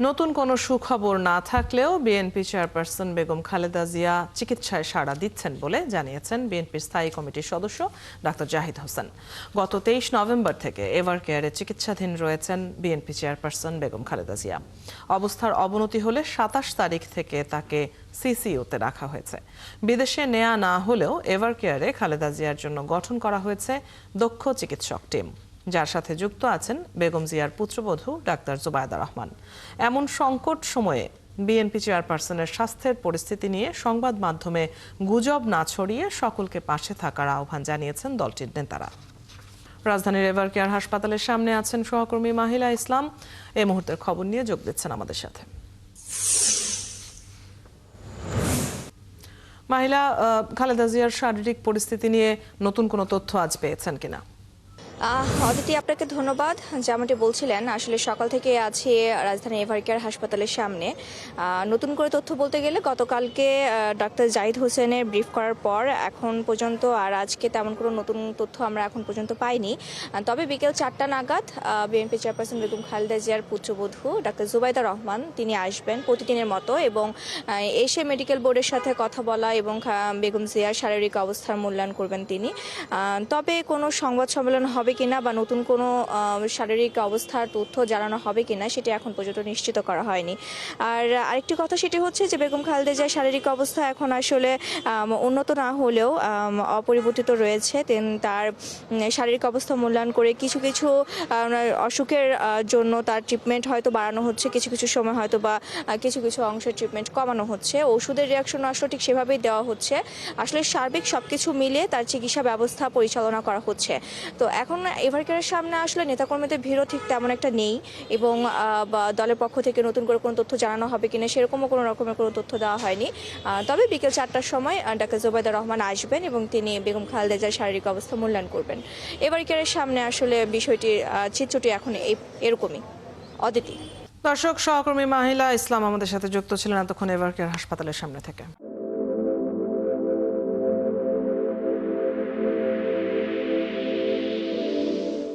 নতুন কোনো সুখবর না থাকলেও বিএনপি চেয়ারপারসন বেগম খালেদা জিয়া চিকিৎসায় সাড়া দিচ্ছেন বলে জানিয়েছেন বিএনপির স্থায়ী কমিটির সদস্য ডাক্তার জাহিদ হোসেন। গত 23 নভেম্বর থেকে এভার কেয়ারে চিকিৎসাধীন রয়েছেন বিএনপি চেয়ারপারসন বেগম খালেদা জিয়া। অবস্থার অবনতি হলে 27 তারিখ থেকে তাকে সিসিইউতে রাখা হয়েছে। বিদেশে নেওয়া না হলেও এভার কেয়ারে খালেদা জিয়ার জন্য গঠন করা হয়েছে দক্ষ চিকিৎসক টিম, যার সাথে যুক্ত আছেন বেগম জিয়ার পুত্রবধূ ডাক্তার জুবায়দা রহমান। এমন সংকট সময়ে বিএনপি চেয়ারপারসনের স্বাস্থ্যের পরিস্থিতি নিয়ে সংবাদ মাধ্যমে গুজব না ছড়িয়ে সকলকে পাশে থাকার আহ্বান জানিয়েছেন দলটির নেতারা। রাজধানীর এভার কেয়ার হাসপাতালের সামনে আছেন সহকর্মী মাহিলা ইসলাম। এই মুহূর্তের খবর নিয়ে যোগ দিচ্ছেন আমাদের সাথে। মাহিলা, খালেদা জিয়ার শারীরিক পরিস্থিতি নিয়ে নতুন কোনো তথ্য আজ পেয়েছেন কিনা? অদিতি, আপনাকে ধন্যবাদ। যেমনটি বলছিলেন, আসলে সকাল থেকে আছি রাজধানী এভার কেয়ার হাসপাতালের সামনে। নতুন করে তথ্য বলতে গেলে গতকালকে ডাক্তার জাহিদ হোসেনের ব্রিফ করার পর এখন পর্যন্ত আর আজকে তেমন কোনো নতুন তথ্য আমরা এখন পর্যন্ত পাইনি। তবে বিকেল 4টা নাগাদ বিএনপি চেয়ারপারসন বেগম খালেদা জিয়ার পুত্রবধূ ডাক্তার জুবায়দা রহমান তিনি আসবেন প্রতিদিনের মতো এবং এসে মেডিকেল বোর্ডের সাথে কথা বলা এবং বেগম জিয়ার শারীরিক অবস্থার মূল্যায়ন করবেন তিনি। তবে কোনো সংবাদ সম্মেলন হবে কিনা বা নতুন কোনো শারীরিক অবস্থার তথ্য জানানো হবে কিনা সেটি এখন পর্যন্ত নিশ্চিত করা হয়নি। আর আরেকটি কথা সেটি হচ্ছে যে বেগম খালেদা জিয়ার শারীরিক অবস্থা এখন আসলে উন্নত না হলেও অপরিবর্তিত রয়েছে। তার শারীরিক অবস্থা মূল্যায়ন করে কিছু কিছু অসুখের জন্য তার ট্রিটমেন্ট হয়তো বাড়ানো হচ্ছে, কিছু কিছু সময় হয়তো বা কিছু কিছু অংশের ট্রিটমেন্ট কমানো হচ্ছে। ওষুধের রিয়াকশন আসলে ঠিক সেভাবেই দেওয়া হচ্ছে। আসলে সার্বিক সবকিছু মিলিয়ে তার চিকিৎসা ব্যবস্থা পরিচালনা করা হচ্ছে। তো এখন এভার কেয়ারের সামনে আসলে নেতাকর্মীদের ভিড়ও ঠিক তেমন একটা নেই এবং দলের পক্ষ থেকে নতুন করে কোনো তথ্য জানানো হবে কিনা সেরকমও কোনো রকমের কোনো তথ্য দেওয়া হয়নি। তবে বিকেল 4টার সময় ডাক্তার জুবায়দা রহমান আসবেন এবং তিনি বেগম খালেদা জিয়ার শারীরিক অবস্থা মূল্যায়ন করবেন। এভার কেয়ারের সামনে আসলে বিষয়টির চিত্রটি এখন এরকমই। অদিতি। দর্শক, সহকর্মী মাহিলা ইসলাম আমাদের সাথে যুক্ত ছিলেন এতক্ষণ এভার কেয়ার হাসপাতালের সামনে থেকে।